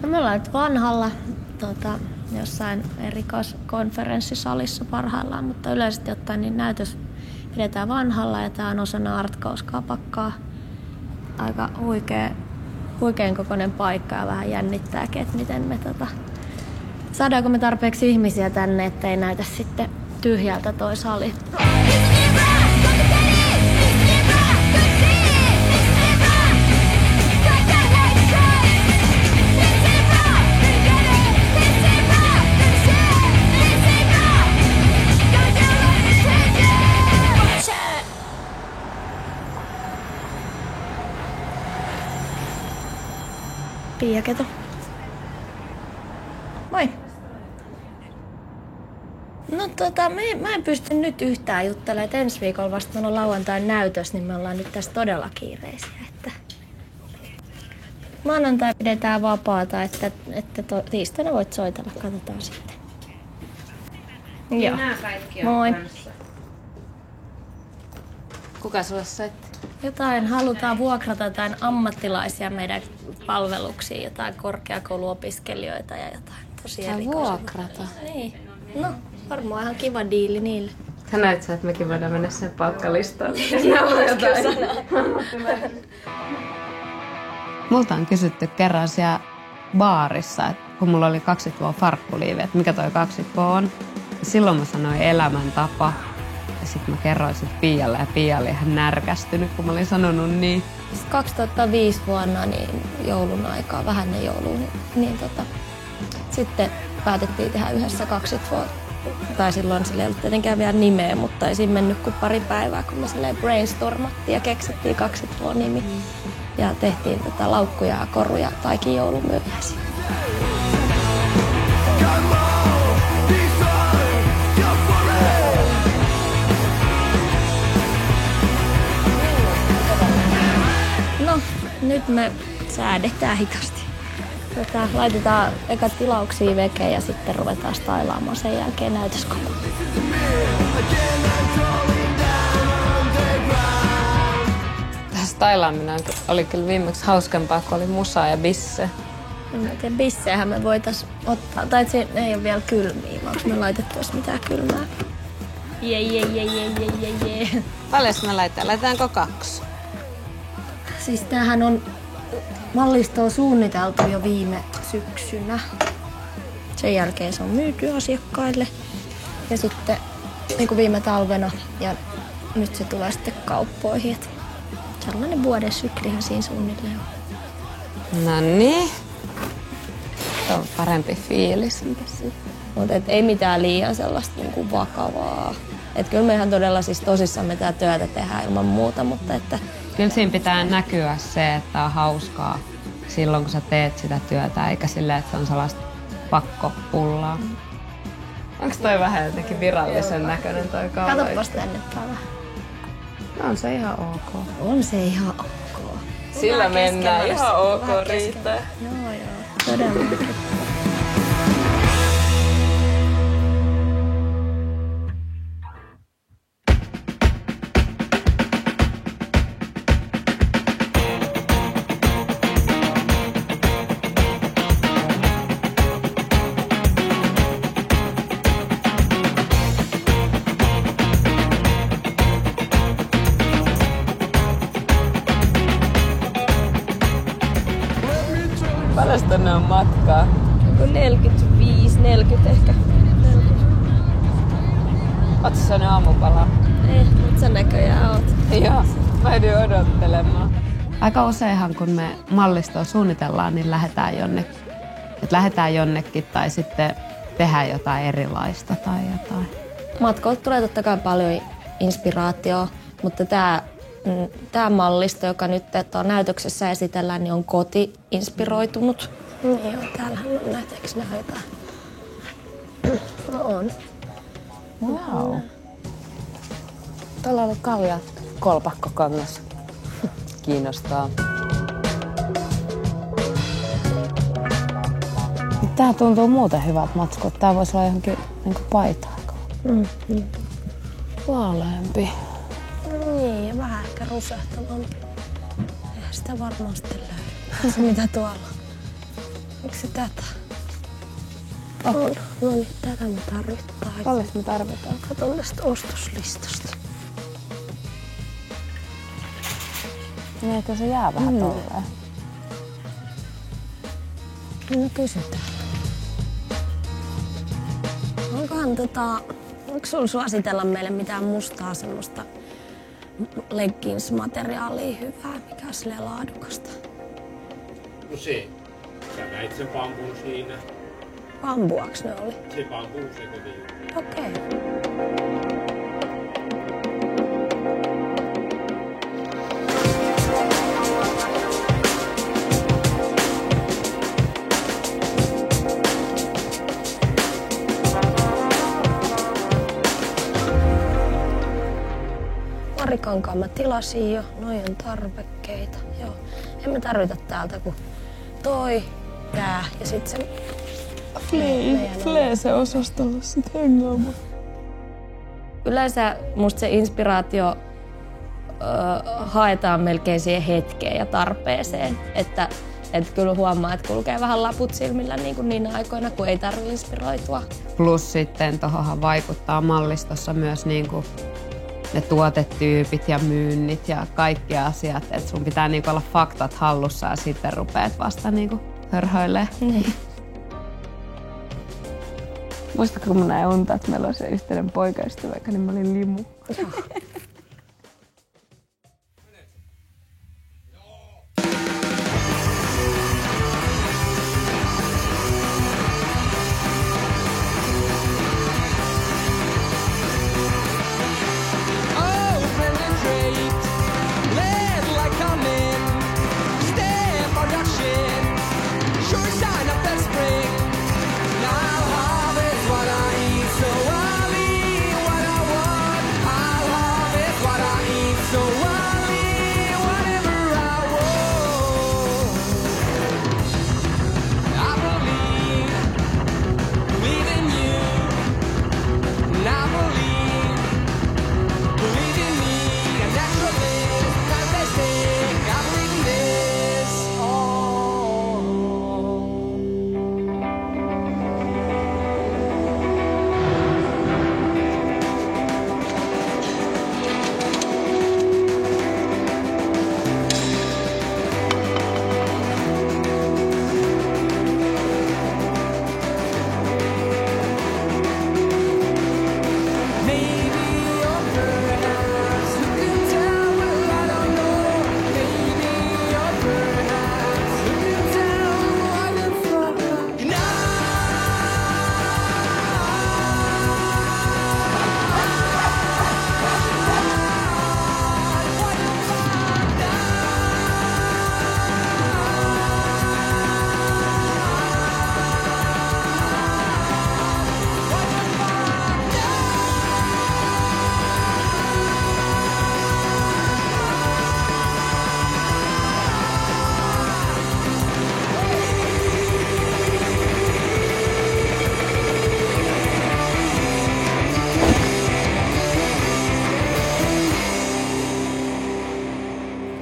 No, me ollaan nyt vanhalla jossain konferenssisalissa parhaillaan, mutta yleisesti ottaen niin näytös pidetään vanhalla ja tää on osana Artkaus-kapakkaa. Aika huikean kokoinen paikka ja vähän jännittääkin, että miten me saadaanko me tarpeeksi ihmisiä tänne, ettei näytä sitten tyhjältä toi sali. Pia Keto. Moi. No mä en pysty nyt yhtään juttelemaan, että ensi viikolla vasta on lauantain näytös, niin me ollaan nyt tässä todella kiireisiä. Että maanantai pidetään vapaata, että tiistaina voit soitella, katsotaan sitten. Joo. Nämä kaikki on moi. Kanssa. Kuka sulle soitti? Halutaan vuokrata jotain ammattilaisia meidän palveluksiin, jotain korkeakouluopiskelijoita ja jotain tosi erikoisia. Vuokrata? Niin. No, varmaan ihan kiva diili niille. Sä näet sä, että mekin voidaan mennä sen palkkalistalle. Sinä on jotain. Multa on kysytty kerran siellä baarissa, että kun mulla oli 20 farkkuliivi, että mikä toi 20 on. Silloin mä sanoin elämäntapa. Ja sit mä kerroin sit Pialle ja Pia oli ihan närkästynyt, kun mä olin sanonut niin. Sitten 2005 vuonna niin joulun aikaa, vähän ne jouluun, sitten päätettiin tehdä yhdessä 20 vuotta. Tai silloin sillä ei ollut tietenkään vielä nimeä, mutta ei siinä mennyt kuin pari päivää, kun me silleen brainstormattiin ja keksittiin 20 vuotta nimi. Ja tehtiin laukkuja ja koruja taikin joulumyyjäisiä. No, nyt me säädetään hitosti. Laitetaan eka tilauksia vekeen ja sitten ruvetaan stailaamaan sen jälkeen näytöskoko. Tämä stailaaminen oli kyllä viimeksi hauskempaa, kun oli musa ja bisse. Bisseähän me voitais ottaa, tai se ei ole vielä kylmiä, vaan me laitettaisiin mitään kylmää. Jee. Paljon me laitetaan? Laitetaanko 2? Siis tämähän on mallistoa suunniteltu jo viime syksynä. Sen jälkeen se on myyty asiakkaille. Ja sitten niin kuin viime talvena. Ja nyt se tulee sitten kauppoihin. Et sellainen vuoden syklihän siinä suunnilleen on. No niin. Se on parempi fiilis. Mutta ei mitään liian sellaista niin kuin vakavaa. Et kyllä me ihan todella siis tosissamme tätä työtä tehdään ilman muuta, mutta että kyllä siinä pitää näkyä se, että on hauskaa silloin, kun sä teet sitä työtä, eikä silleen, että se on sellaista pakkopullaa. Onko toi vähän jotenkin virallisen näköinen toi kaula? Katsopas tänne vähän. No on se ihan ok. On se ihan ok. Sillä mennään. Ihan ok riittää. Joo. Todellakin. Paljon tänne on matkaa? 40 ehkä. Ootko sä ne aamupalaa? Ei, mutta sä näköjään oot. Joo, mä edin odottelemaan. Aika useinhan kun me mallistoa suunnitellaan, niin lähdetään jonnekin tai sitten tehdään jotain erilaista tai jotain. Matkoilta tulee totta kai paljon inspiraatioa, mutta tämä mallisto, joka nyt on näytöksessä esitellään, niin on koti-inspiroitunut. Niin joo, täällähän on näitä, eikö näitä? No on. Wow. Tuolla oli kauhea kolpakkokangas. Kiinnostaa. Tää tuntuu muuten hyvältä matskut. Tää voisi olla johonkin niinku paitaa. Vaaleampi. Niin, ja vähän ehkä rusehtavampi. Eihän sitä varmaan sitten löydy. Se mitä tuolla. Miksi tätä? On. No niin, tätä me tarvitaan. Paljon me tarvitaan? Katon tästä ostoslistasta. Niin, että se jää vähän tolleen. No kysytään. Voiko sulla suositella meille mitään mustaa semmoista leggings-materiaalia hyvää, mikä on silleen laadukasta? No se. Sä näit sen pampun siinä. Pampuaks ne oli? Se pampu se kotiin. Okei. Parikankaan mä tilasin jo, noi on tarvikkeita. Joo. En me tarvita täältä kuin toi, tää ja sit se Fleese-osastolla sit hengaamaan. Yleensä musta se inspiraatio haetaan melkein siihen hetkeen ja tarpeeseen. Että kyllä huomaa, että kulkee vähän laput silmillä niin aikoina, kun ei tarvitse inspiroitua. Plus sitten tohonhan vaikuttaa mallistossa myös niinku ne tuotetyypit ja myynnit ja kaikki asiat. Että sun pitää niinku olla faktat hallussa ja sitten rupeat vasta niinku hörhöilee. Niin. Muistatko, kun mä näin unta, että meillä oli se yhteinen poikaystävä, niin mä olin limu.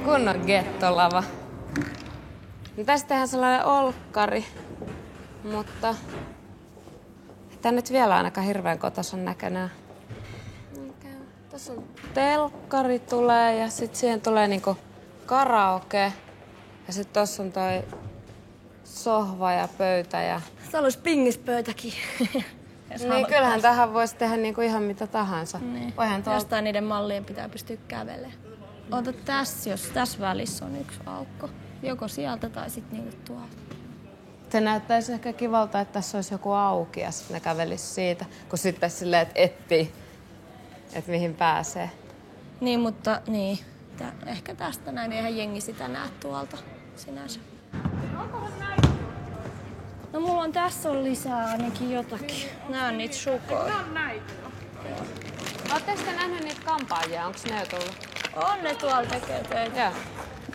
Kunnon gettolava. No tästä tehdään sellainen olkkari, mutta tää nyt vielä ainakaan hirveän kotosan näköinen. Tässä on telkkari tulee ja sit siihen tulee niinku karaoke. Ja sit tossa on toi sohva ja pöytä ja... Täällä olisi pingispöytäkin. Niin kyllähän tähän voisi tehdä niinku ihan mitä tahansa. Niin. Voihan jostain niiden mallien pitää pystyä kävelemään. Ota tässä, jos tässä välissä on yksi aukko. Joko sieltä tai sitten niinku tuolta. Se näyttäisi ehkä kivalta, että tässä olisi joku auki ja sitten ne kävelisi siitä. Kun sitten silleen, että etsii, että mihin pääsee. Niin, mutta niin. Ehkä tästä näin. Eihän jengi sitä näe tuolta sinänsä. No mulla on tässä on lisää ainakin jotakin. Nää on niitä sukoja. Nää on näitä. Oletteko te nähnyt niitä kampaajia? Onko ne jo tullut? On ne tuolla tekee töitä. Joo.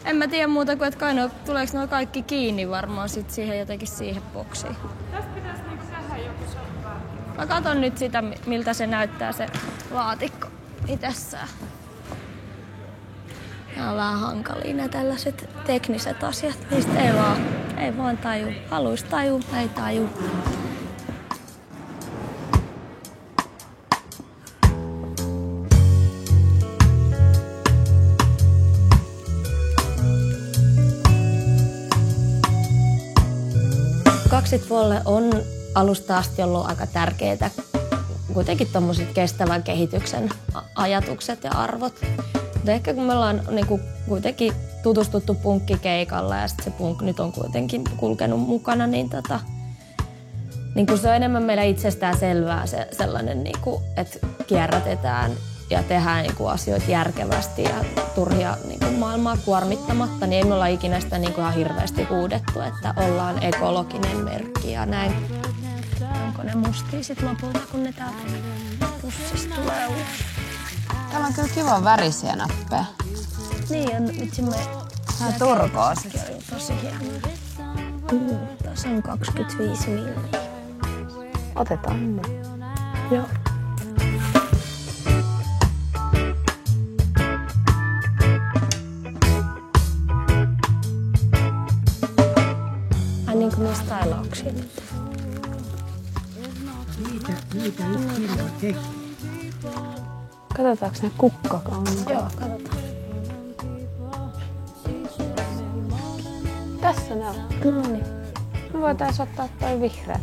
En mä tiedä muuta kuin, että tuleeko nuo kaikki kiinni varmaan sit siihen jotenkin siihen boksiin. Tästä pitäisi niinku tehdä joku sellainen. Mä katon nyt sitä, miltä se näyttää se laatikko itsessään. Nämä on vähän hankalia nämä tällaiset tekniset asiat. Niistä Ei vaan taju. Haluis taju, ei taju. Kaksitvuolle on alusta asti ollut aika tärkeitä kuitenkin tommoset kestävän kehityksen ajatukset ja arvot. Mutta ehkä kun me ollaan niinku kuitenkin tutustuttu punkkikeikalla ja sit se punk nyt on kuitenkin kulkenut mukana, niin, niin se on enemmän meillä itsestään selvää sellainen, niinku, että kierrätetään ja tehdään niinku asioita järkevästi ja turhia niinku maailmaa kuormittamatta, niin ei me olla ikinä sitä niinku ihan hirveästi huudettu, että ollaan ekologinen merkki ja näin. Onko ne mustia sit lopulta, kun ne täältä pussista tulee ulos? Täällä on kyllä kivan värisiä nappeja. Niin on, vitsi me... Vähän turkoosi. Tosi hieno. Tässä on 25 milliä. Otetaan ne. Joo. Ai niin kuin myös stailauksia nyt. Niitä yksilöä teki. Katsotaanko ne kukkakankaat? Joo, katsotaan. Tässä ne on. No niin. Me voitais ottaa toi vihreä.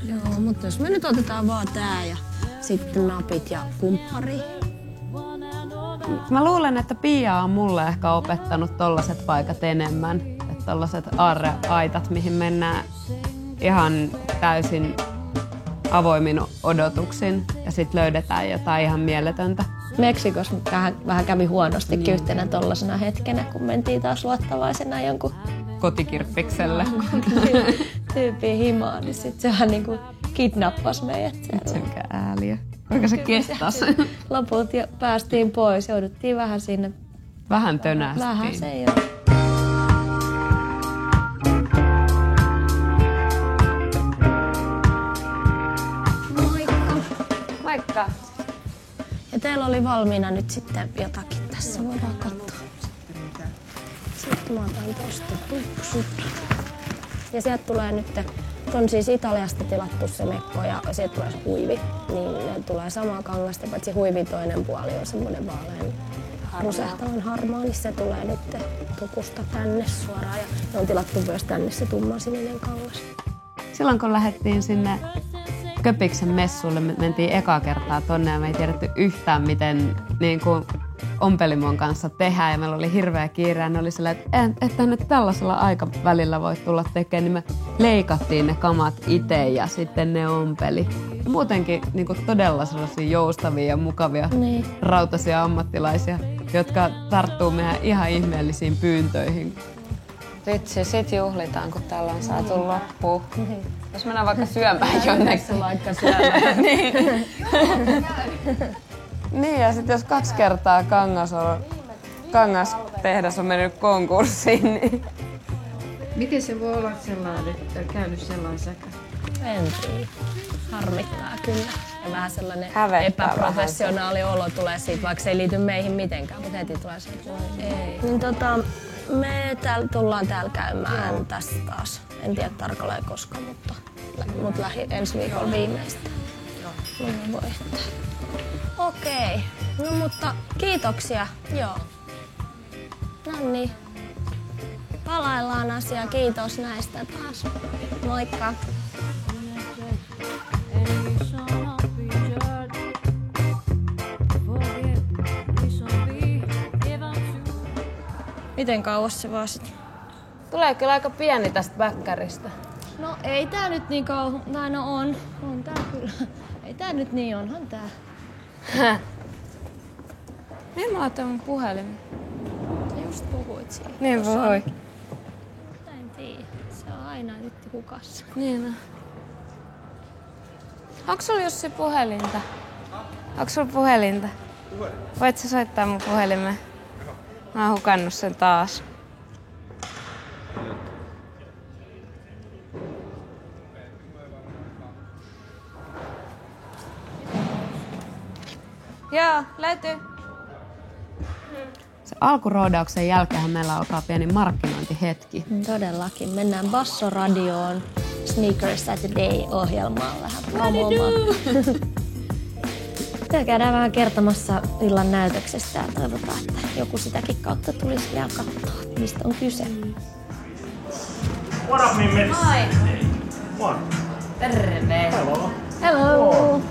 Joo, mutta jos me nyt otetaan vaan tää ja sitten napit ja kumppari. Mä luulen, että Pia on mulle ehkä opettanut tollaset paikat enemmän. Että tollaset aarreaitat, mihin mennään ihan täysin avoimin odotuksin ja sitten löydetään jotain ihan mieletöntä. Meksikossa vähän kävi huonostikin yhtenä tollasena hetkenä, kun mentiin taas luottavaisena jonkun Kotikirppikselle. tyypin himaan, niin sit sehän niinku kidnappas meidät siellä. Senkään ääliö. Kuinka se kestas? Lopulta päästiin pois, jouduttiin vähän sinne. Vähän tönästiin. Vähän se ei ole. Moikka. Ja teillä oli valmiina nyt sitten jotakin tässä, voidaan katsoa. Sitten mä otan tosta tupsut. Ja sieltä tulee nyt, on siis Italiasta tilattu se mekko ja sieltä tulee se huivi. Niin ne tulee samaa kangasta, paitsi huivin toinen puoli on semmoinen vaalean rusehtavan harmaa, niin se tulee nyt tupusta tänne suoraan. Ja ne on tilattu myös tänne se tummansininen kangas. Silloin kun lähdettiin sinne Köpiksen messuille, me mentiin ekaa kertaa tonne ja me ei tiedetty yhtään, miten niin kuin ompelimon kanssa tehdään. Ja meillä oli hirveä kiire ja ne oli silleen, että nyt tällaisella aikavälillä voi tulla tekemään. Niin me leikattiin ne kamat itse ja sitten ne ompeli. Ja muutenkin niin kuin todella sellaisia joustavia ja mukavia rautaisia ammattilaisia, jotka tarttuu meidän ihan ihmeellisiin pyyntöihin. Vitsi, sit juhlitaan, kun täällä on saatu loppuun. Jos mennään vaikka syömään jonnekin. Vaikka syömään. Niin, ja sitten jos 2 kertaa kangastehdas on mennyt konkurssiin, niin... Miten se voi olla sellainen, että käynyt sellaisen? En tiedä. Harmittaa kyllä. Ja vähän sellainen Hävettää epäprofessionaali olo tulee siitä, vaikka se ei liity meihin mitenkään, mutta heti tulee se, että ei. Niin me tullaan täällä käymään tässä taas. En tiedä tarkalleen koska, mutta ensi viikolla viimeistään. No voi. Okei. No mutta kiitoksia. Joo. No niin. Palaillaan asiaa. Kiitos näistä taas. Moikka. Miten kauas se vaan sit? Tulee kyllä aika pieni tästä väkkäristä. No ei tää nyt niin kauan. No on tää kyllä. Ei tää nyt niin, onhan tää. Niin mä laitan mun puhelimen. Sä just puhuit siitä. Niin voi. En tiedä. Se on aina nyt hukassa. Niin on. Onks sulla Jussi puhelinta? Onks sulla puhelinta? Voit sä soittaa mun puhelimeen? Mä oon hukannut sen taas. Joo, löytyy. Se alkuroodauksen jälkeen meillä alkaa pieni markkinointi markkinointihetki. Todellakin. Mennään Bassoradioon Sneaker Saturday-ohjelmaan vähän promomaan. Siellä käydään vähän kertomassa illan näytöksestä ja toivotaan, että joku sitäkin kautta tulisi vielä katsoa, mistä on kyse. What up, Mimmi? Moi! Moi. Terve! Hello!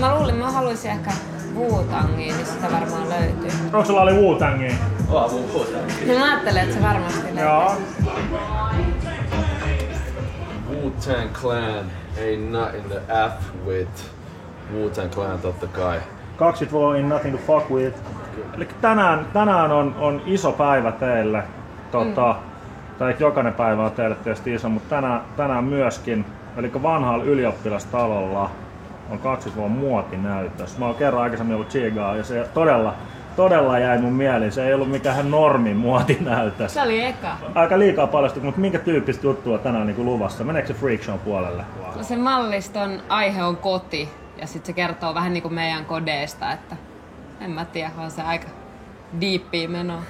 Mä luulin, mä haluaisin ehkä Wu-Tangia, niin sitä varmaan löytyy. Onko sulla oli Wu-Tangia? No mä ajattelen, että se varmasti löytyy. Joo. Wu-Tang Clan ain't nothing to F with. Wu-Tang Clan totta kai. 24 in nothing to fuck with. Eli tänään on iso päivä teille. Tai jokainen päivä on teille tietysti iso, mutta tänään myöskin. Eli vanhalla ylioppilastalolla on 20 vuoden muotinäytös. Mä oon kerran aikaisemmin ollut Chigaa ja se todella jäi mun mieliin. Se ei ollut mikään normi muotinäytös. Se oli eka. Aika liikaa paljastui, mutta minkä tyyppistä juttua tänään niin luvassa? Meneekö se Freak Show puolelle? No se malliston aihe on koti ja sitten se kertoo vähän niin kuin meidän kodeista, että en mä tiedä, on se aika diippiä menoa.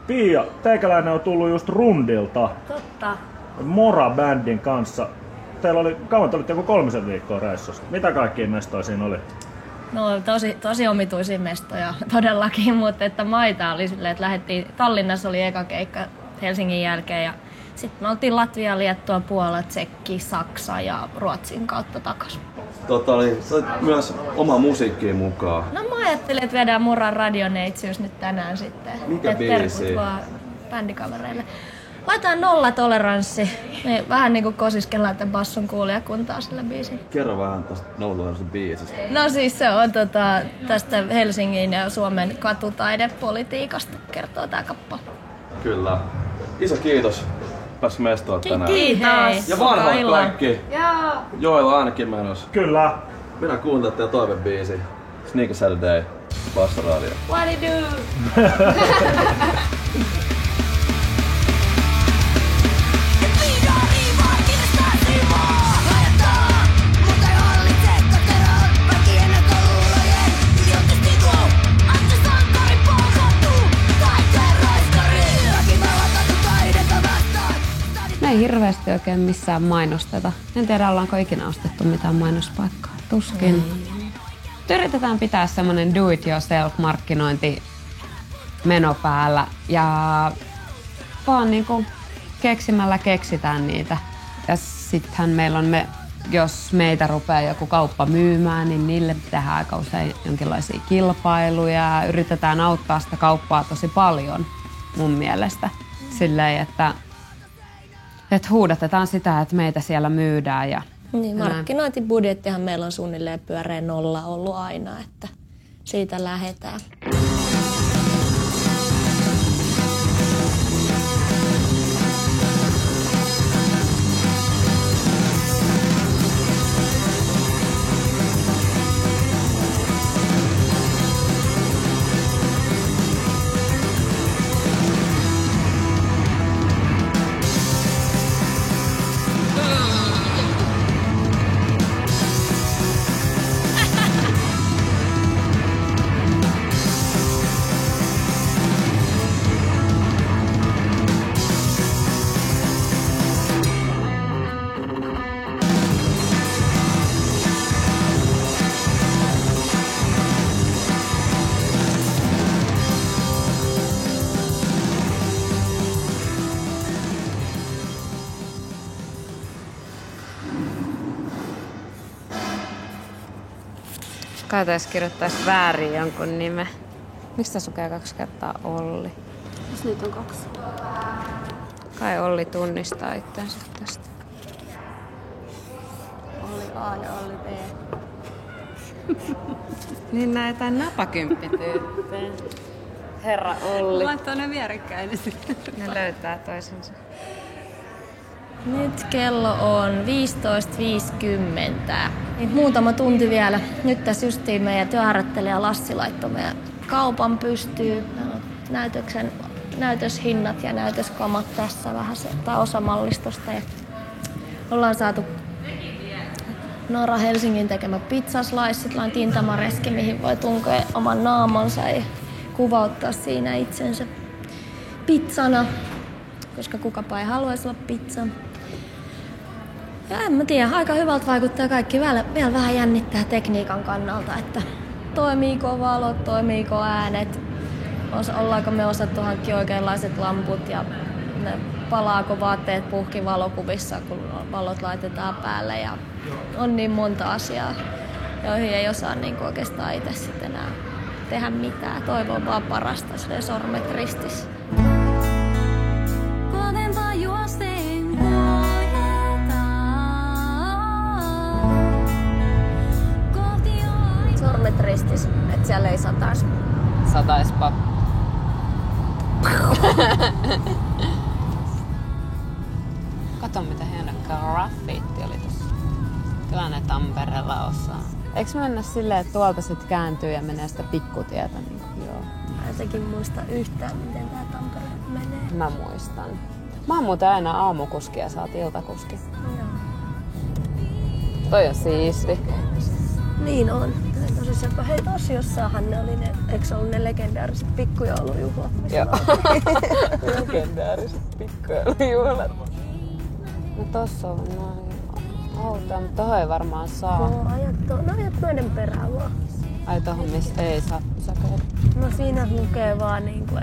Pia, teikäläinen on tullut just rundilta Totta. Mora-bändin kanssa. Kauan te olitte joku 3 viikkoa reissussa. Mitä kaikkia mestoja siinä oli? No tosi omituisia mestoja todellakin, mutta että maita oli silleen, että lähdettiin, Tallinnassa oli eka keikka Helsingin jälkeen ja sitten me oltiin Latvia, Liettua, Puola, Tsekki, Saksa ja Ruotsin kautta takaisin. Oli myös oma musiikkiin mukaan. No mä ajattelin, että vedään Muran radioneitsyys nyt tänään sitten. Mikä Et biisi? terkut vaan bändikavereille. Laitetaan nollatoleranssi. Me vähän niinku kosiskellaan tämän basson kuulijakuntaa sillä biisillä. Kerro vähän tosta Nollatoleranssin biisistä. No siis se on tästä Helsingin ja Suomen katutaidepolitiikasta kertoo tää kappale. Kyllä. Iso kiitos. Pääs mestoon tänään. Kiitos! Ja vanhat kaikki. Joilla ainakin menossa. Kyllä. Minä kuuntelen teidän toivebiisi. Sneaker Saturday. Bassoradio. What do you do? Me ei hirveästi oikein missään mainosteta. En tiedä, ollaanko ikinä ostettu mitään mainospaikkaa. Tuskin. Yritetään pitää semmonen do-it-yourself-markkinointi meno päällä ja vaan niinku keksimällä keksitään niitä. Ja sittenhän meillä on jos meitä rupeaa joku kauppa myymään, niin niille tehdään aika usein jonkinlaisia kilpailuja. Yritetään auttaa sitä kauppaa tosi paljon mun mielestä. Silleen, että huudatetaan sitä, että meitä siellä myydään. Ja Niin, markkinointibudjettihan meillä on suunnilleen pyöreä nolla ollut aina, että siitä lähdetään. kai tässä kirjoittaisi väärin jonkun nimen. Miksi tässä lukee 2 kertaa Olli? Jos nyt on 2. Kai Olli tunnistaa itseänsä tästä. Olli A ja Olli B. Niin näitä napakymppityyppejä. Herra Olli. Laittaa ne vierekkäin. Ne löytää toisensa. Nyt kello on 15.50. Niin muutama tunti vielä. Nyt tässä justiin meidän työharjoittelija Lassi laittoi meidän kaupan pystyyn. Näytöshinnat ja näytöskamat tässä vähän se, tai osa mallistosta. Ja ollaan saatu Nora Helsingin tekemä pizzaslice, sellainen tintamareski, mihin voi tunkea oman naamansa. Ja kuvauttaa siinä itsensä pizzana, koska kukapa ei haluaisi olla pizza. Ja en mä tiedä, aika hyvältä vaikuttaa kaikki. Vielä vähän jännittää tekniikan kannalta, että toimiiko valot, toimiiko äänet, ollaanko me osattu hankkia oikeanlaiset lamput ja palaako vaatteet puhki valokuvissa, kun valot laitetaan päälle. Ja on niin monta asiaa, joihin ei osaa niin oikeastaan itse sitten enää tehdä mitään. Toivon vaan parasta, silleen sormet ristissä. Sormet ristis, että siellä ei satais. Sataispa. Kato mitä hieno graffiitti oli tossa. Kyllä ne Tampereella osaa. Eikö mennä silleen, että tuolta sit kääntyy ja menee sitä pikkutietä? Niin kuin, joo. Mä en sekin muista yhtään, miten tää Tampere menee. Mä muistan. Mä oon muuten aina aamukuski ja sä oot iltakuski. Joo. Toi on siisti. Niin on. Tosissaanpa hei tossa jossainhan ne oli ne, eikö ollut ne legendaariset pikkujoulujuhlat? Joo. Legendaariset pikkujoulujuhlat. No tossa on noin auto, mutta tohon ei varmaan saa. No ajat noiden perään vaan. Ai tohon mistä ei saa pysäköidä. No siinä lukee vaan niinku,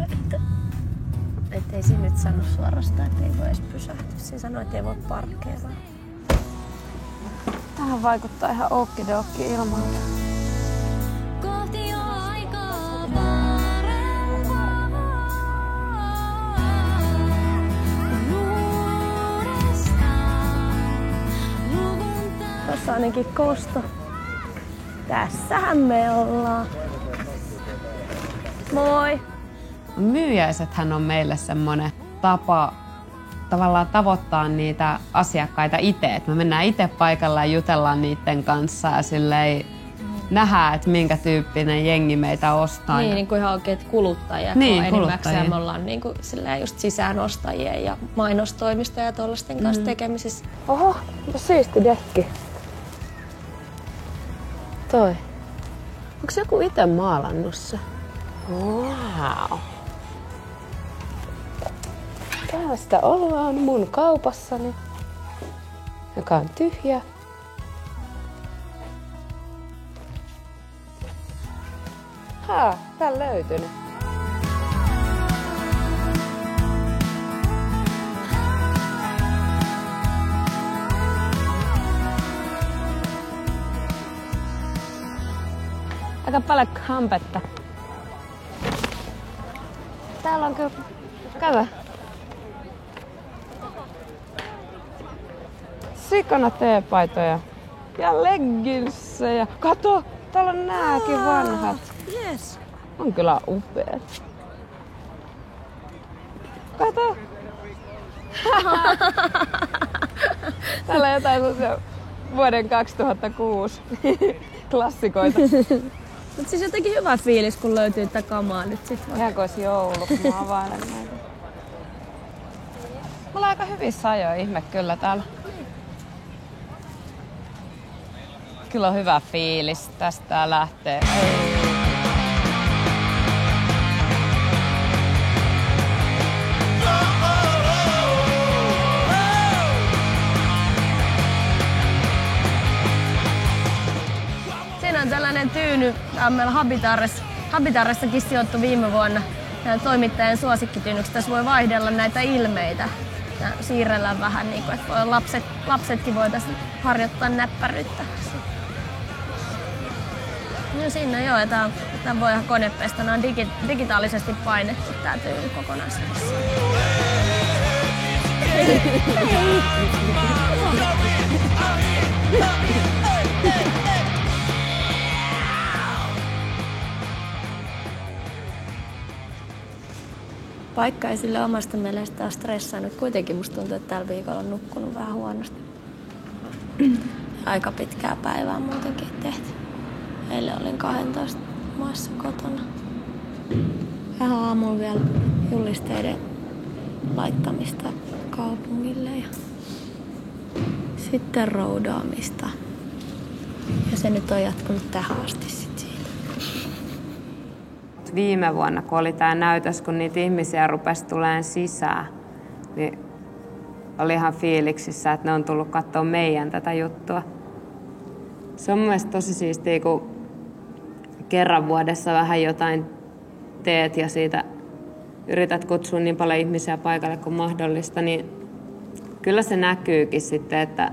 että ei siinä nyt sano suorastaan, että ei voi edes pysähtyä. Siinä sanoo, että ei voi parkkeerata. Tähän vaikuttaa ihan ookkidookki ilmalta. Tuossa ainakin kosto. Tässähän me ollaan. Moi! Myyjäisethän on meille semmonen tapa tavallaan tavoittaa niitä asiakkaita itse. Et me mennään itse paikalla ja jutellaan niiden kanssa ja silleen nähdään, että minkä tyyppinen jengi meitä ostaa. Niin kuin ihan oikeat kuluttajia. Niin, enimmäkseen me ollaan niin kuin just sisäänostajien ja mainostoimista ja tuollaisten kanssa tekemisissä. Oho, siisti dekki. Toi. Onko joku itse maalannut se? Wow. Tällaista ollaan mun kaupassani, joka on tyhjä. Tää löytyy ne. Aika paljon hampetta. Täällä on kyllä... Kato. Sikana teepaitoja. Ja legginsejä. Kato! Täällä on nääkin vanhat. Yes. On kyllä upeat. Kato! Täällä on jotain vuoden 2006 klassikoita. Mut siis jotenkin hyvä fiilis, kun löytyy tätä kamaa nyt sit. Ihan kuin olisi joulu, kun mä availen näitä. Mulla on aika hyvissä ajoin ihme kyllä täällä. Kyllä on hyvä fiilis. Tästä lähtee. Siinä on tällainen tyyny. Tää on meillä Habitaressakin sijoittu viime vuonna. Toimittajan suosikkityynyksi. Tässä voi vaihdella näitä ilmeitä. Ja siirrellä vähän, niin kuin, että voi lapsetkin voitaisiin harjoittaa näppäryyttä. No siinä joo, ja tää voi ihan konepestä. Nämä on digitaalisesti painettu tää tyyny kokonaisuudessa. Paikka ei sille omasta mielestä ole stressannut. Kuitenkin musta tuntuu, että tällä viikolla on nukkunut vähän huonosti. Aika pitkää päivää muutenkin tehty. Eilen olin 12 maassa kotona. Vähän aamulla vielä julisteiden laittamista kaupungille ja sitten roudaamista. Ja se nyt on jatkunut tähän asti sit siitä. Mutta viime vuonna, kun oli tää näytös, kun niitä ihmisiä rupesi tulemaan sisään, niin oli ihan fiiliksissä, että ne on tullut katsoa meidän tätä juttua. Se on mun mielestä tosi siistiä, kun kerran vuodessa vähän jotain teet ja siitä yrität kutsua niin paljon ihmisiä paikalle kuin mahdollista, niin kyllä se näkyykin sitten, että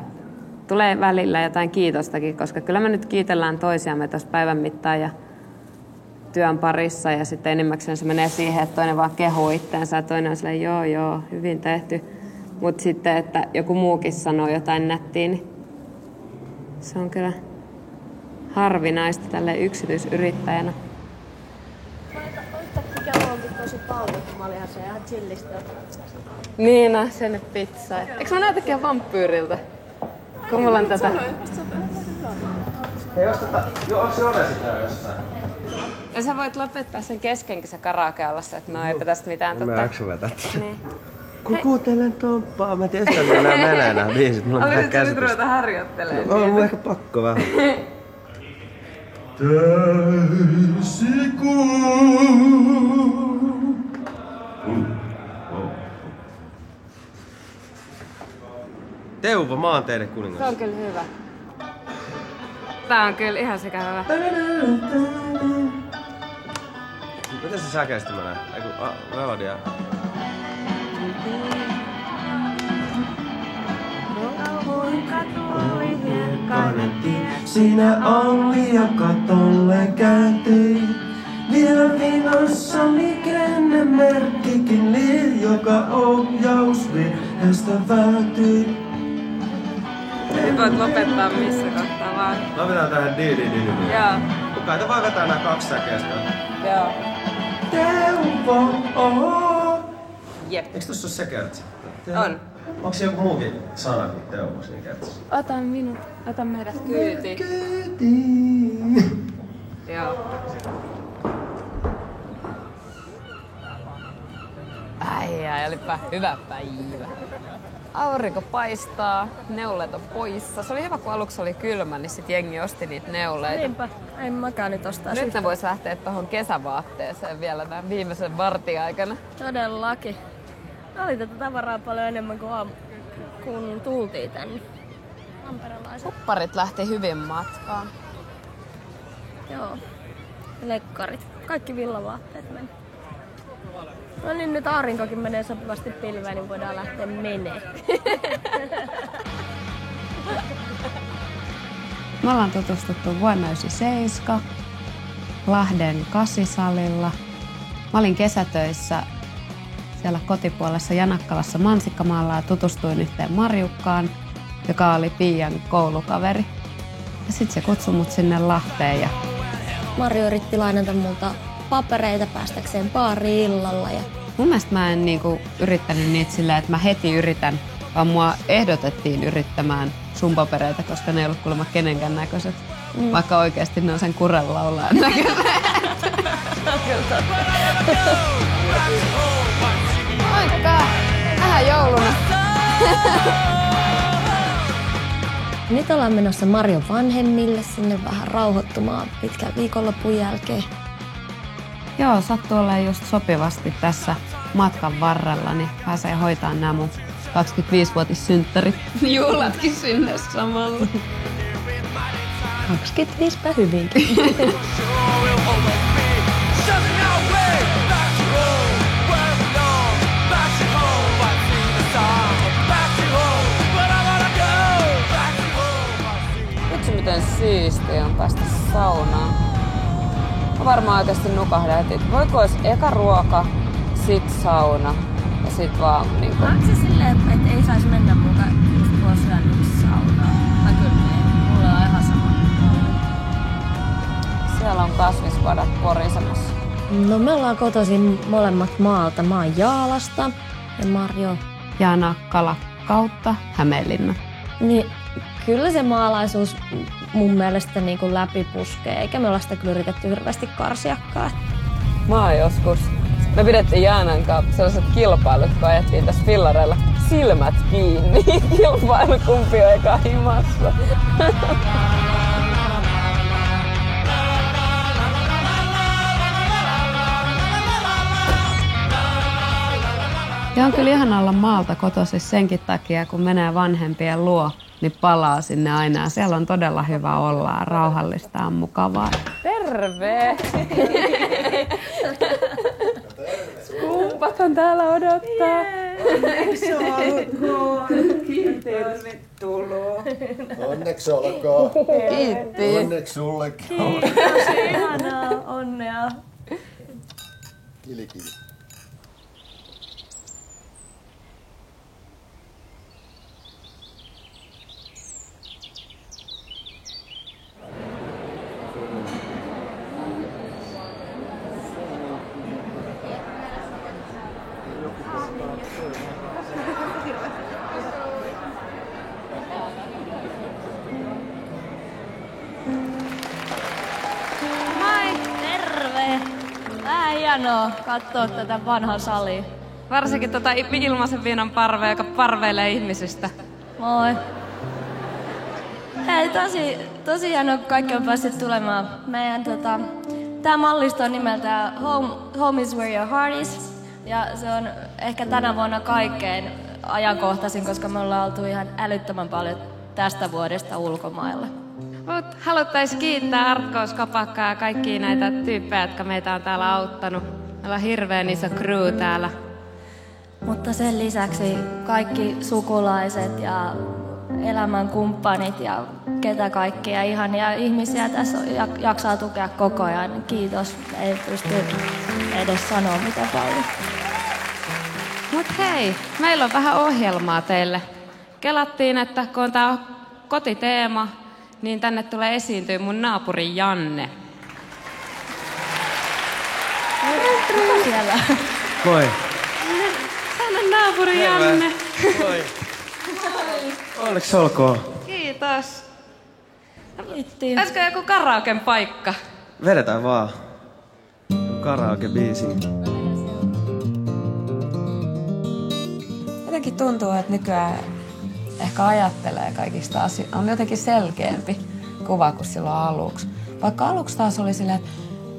tulee välillä jotain kiitostakin, koska kyllä me nyt kiitellään toisiamme tuossa päivän mittaan ja työn parissa ja sitten enimmäkseen se menee siihen, että toinen vaan kehuu itteensä ja toinen on silleen joo, hyvin tehty. Mutta sitten, että joku muukin sanoo jotain nättiä, niin se on kyllä harvinaista tälle yksityisyrittäjänä. Yhtäkkiä kello onkin tosi paljon, kun mä olin ihan se ihan chillistä. Niin, no, sen pizza. Eikö mä näytäkään vampyyriltä? Kun mulla on tätä... Hei, onko se ole sitä jossain? Ja sä voit lopettaa sen keskenkin se karaoke-alassa, että no eipä tästä mitään Mä jaksa vetää. Niin. Kun kuuntelen tomppaa, mä tiedän, että nämä menee nämä biisit. Mulla on vähän Olisitko nyt käsitystä. ruveta harjoittelemaan? On mun ehkä pakko vähän. Teuvo, maanteiden kuningas. Se on kyllä hyvä. Tää on kyllä ihan sekä hyvä. Miten se säkeästi menee? Eiku, melodia. Siinä oli ja katolle käytiin. Vielä vinossa liikennemerkkikin joka ohjausvirheestä vältyi. Nyt voit lopettaa missä kohtaa vaan. Lopetetaan tähän di. Joo. Kai te voi vetää nää 2 säkeistä. Joo. Teuvo, Jep. Eiks tossa oo se kertsi? On. Onks se joku muukin sana kuin Teuvo siinä kertsissä? Ota meidät kyytiin. Kyytiin. Joo. Ai, olipa hyvä päivä. Aurinko paistaa, neuleet on poissa. Se oli hyvä, kun aluksi oli kylmä, niin sit jengi osti niitä neuleita. Niinpä, en mäkään nyt ostaa Nyt ne vois lähteä tohon kesävaatteeseen vielä tämän viimeisen vartin aikana. Todellakin. Oli tätä tavaraa paljon enemmän kuin kun tultiin tänne. Tamperelaiset. Kupparit lähti hyvin matkaan. Joo. Lekkarit. Kaikki villavaatteet meni. No niin, nyt aurinkokin menee sopivasti pilveen, niin voidaan lähteä menee. Me ollaan tutustuttu vuonna 1997 Lahden Kasisalilla. Mä olin kesätöissä siellä kotipuolessa Janakkalassa Mansikkamaalla ja tutustuin yhteen Marjukkaan, joka oli Pian koulukaveri. Ja sit se kutsui mut sinne Lahteen. Ja Marjo yritti lainata multa papereita päästäkseen baariin illalla. Ja mun mielestä mä en yrittänyt niitä silleen, että mä heti yritän, vaan mua ehdotettiin yrittämään sun papereita, koska ne ei ollut kuulemma kenenkään näköiset. Vaikka oikeasti ne on sen kurelaulaan näköiset. Moikka! Vähän jouluna. nyt ollaan menossa Marjon vanhemmille sinne vähän rauhoittumaan pitkän viikonlopun jälkeen. Joo, sattuu olemaan just sopivasti tässä matkan varrella, niin pääsee hoitamaan nämä mun 25-vuotissynttärit. Juhlatkin sinne samalla. 25pä hyvinkin. Vitsi miten siistiä on päästä saunaan. Mä varmaan oikeasti nukahdan heti. Voiko olisi eka ruoka, sit sauna ja sit vaan niinku... Onko se silleen, että ei saisi mennä mukaan just kun on syönyt saunaan? Tai kyllä ei. Mulla on ihan sama. Siellä on kasvispadat porisemassa. No me ollaan kotoisin molemmat maalta. Mä oon Jaalasta ja Marjo. Jaana Kala kautta Hämeenlinna. Niin kyllä se maalaisuus mun mielestä niin kuin läpipuskee, eikä me olla sitä kyllä yritetty hirveästi karsiakkaan. Mä oon joskus. Me pidettiin Jaanan kanssa sellaiset kilpailut, kun ajettiin tässä fillareilla silmät kiinni. Kilpailu kumpi on eka himassa. Ja on kyllä ihana olla maalta kotoisin senkin takia, kun menee vanhempien luo, niin palaa sinne aina. Ja siellä on todella hyvä olla, rauhallista ja mukavaa. Terve! Kumpat on täällä odottaa? Onneksi olkoon. Tervetuloa. Onneksi olkoon. Kiitti. Onneksi sullekin. Kiitos, ihanaa, onnea. Kili, kili. Terve! Vähän hienoa katsoa tätä vanhaa salia. Varsinkin ilmaisen viinan parvea, joka parveilee ihmisistä. Moi. Hei, tosi hienoa, kun kaikki on päässyt tulemaan. Meidän tää mallisto on nimeltään Home is where your heart is. Ja se on ehkä tänä vuonna kaikkein ajankohtaisin, koska me ollaan oltu ihan älyttömän paljon tästä vuodesta ulkomailla. Haluttaisiin kiittää Artkouskapakkaa ja kaikkia näitä tyyppejä, jotka meitä on täällä auttanut. Meillä on hirveän iso crew täällä. Mutta sen lisäksi kaikki sukulaiset ja elämänkumppanit ja ketä kaikkia ihania ihmisiä tässä jaksaa tukea koko ajan. Kiitos. Ei pysty edes sanoa miten paljon. Mut hei, meillä on vähän ohjelmaa teille. Kelattiin, että kun on tää kotiteema, niin tänne tulee esiintyä mun naapuri Janne. Mitä siellä? Moi. Täällä on naapuri Janne. Moi. Onneksi olkoon. Kiitos. Kiitti. Olisiko joku karaoken paikka? Vedetään vaan. Karaoke-biisi. Jotenkin tuntuu, että nykyään ehkä ajattelee kaikista asioista. On jotenkin selkeämpi kuva kuin silloin aluksi. Vaikka aluksi taas oli silleen,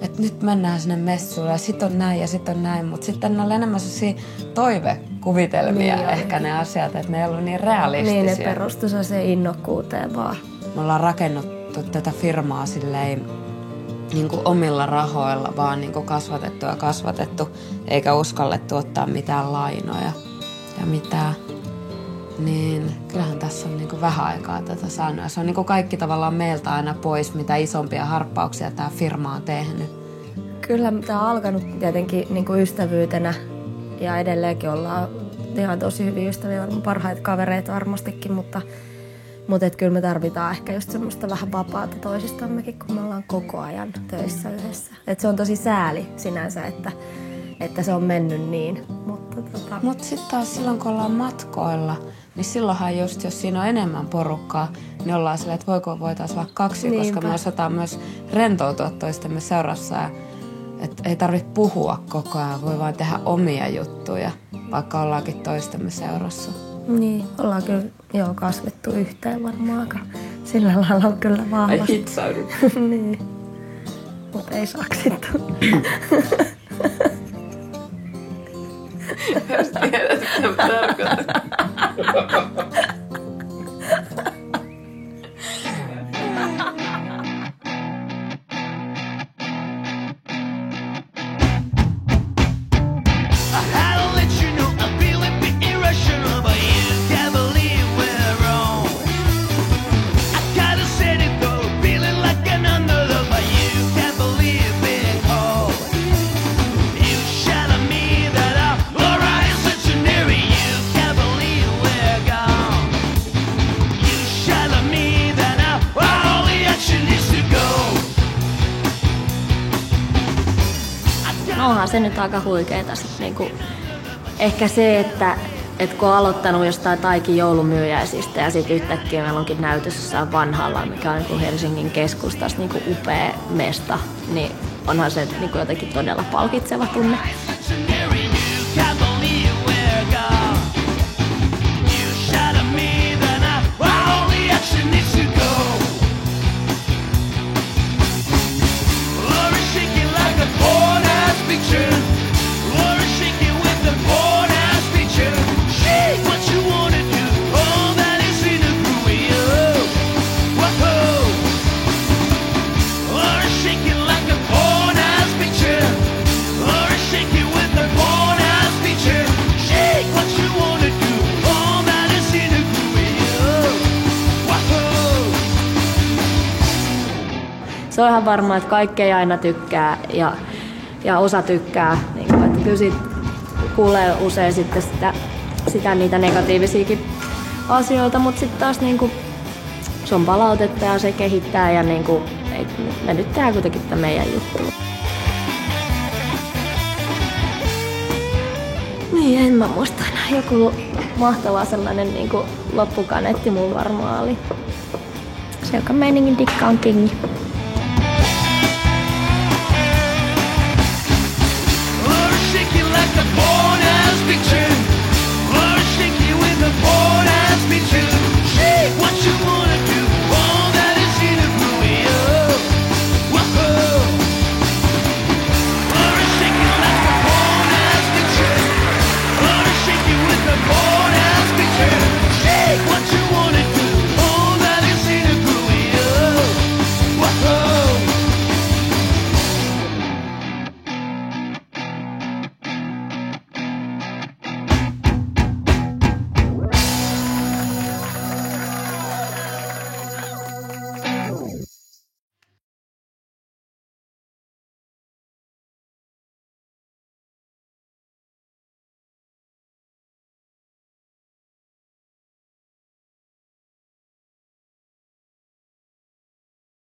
että nyt mennään sinne messuille ja sit on näin ja sit on näin. Mutta sitten ne oli enemmän sellaisia toivekuvitelmia niin ehkä ne asiat, että ne ei ollut niin realistisia. Niin, ne perustui se innokkuuteen vaan. Me ollaan rakennuttu tätä firmaa silleen niin kuin omilla rahoilla, vaan niin kuin kasvatettu, eikä uskallettu ottaa mitään lainoja ja mitään. Niin kyllähän tässä on niin kuin vähän aikaa tätä sanoa. Se on niin kuin kaikki tavallaan meiltä aina pois, mitä isompia harppauksia tämä firma on tehnyt. Kyllä tämä on alkanut tietenkin niin kuin ystävyytenä ja edelleenkin ollaan ihan tosi hyviä ystäviä, parhaita kavereita varmastikin, mutta et kyllä me tarvitaan ehkä just semmoista vähän vapaata toisistammekin, kun me ollaan koko ajan töissä yhdessä. Et se on tosi sääli sinänsä, että se on mennyt niin. Mutta sitten taas silloin, kun ollaan matkoilla, niin silloinhan just, jos siinä on enemmän porukkaa, niin ollaan silleen, että voitaisiin vaikka kaksi, koska me osataan myös rentoutua toistemme seurassa. Ja, että ei tarvitse puhua koko ajan, voi vaan tehdä omia juttuja, vaikka ollaankin toistemme seurassa. Niin, ollaan kyllä kasvettu yhteen varmaan aika sillä lailla on kyllä vahvasti. Ai hitsaudut. Niin, mutta ei saksittu. Jos tiedät, mitä mä tarkoitan. Onhan se nyt aika huikeeta sit niinku, ehkä se, että kun on aloittanut jostain Taikin joulumyyjäisistä ja sitten yhtäkkiä meillä onkin näytös jossain vanhalla, mikä on niinku Helsingin keskustassa niinku upea mesta, niin onhan se niinku jotenkin todella palkitseva tunne. on ihan varmaa, että kaikki ei aina tykkää ja osa tykkää. Niin kuin, että kyllä siitä kuulee usein sitten sitä niitä negatiivisiakin asioita, mutta sitten taas niin kuin, se on palautetta ja se kehittää ja niin kuin, me nyt tehdään kuitenkin tämä meidän juttu. Niin, en mä muista enää. Joku mahtava sellainen niin kuin loppukaneetti mulla varmaan oli. Se, joka meiningin dikka on kingi.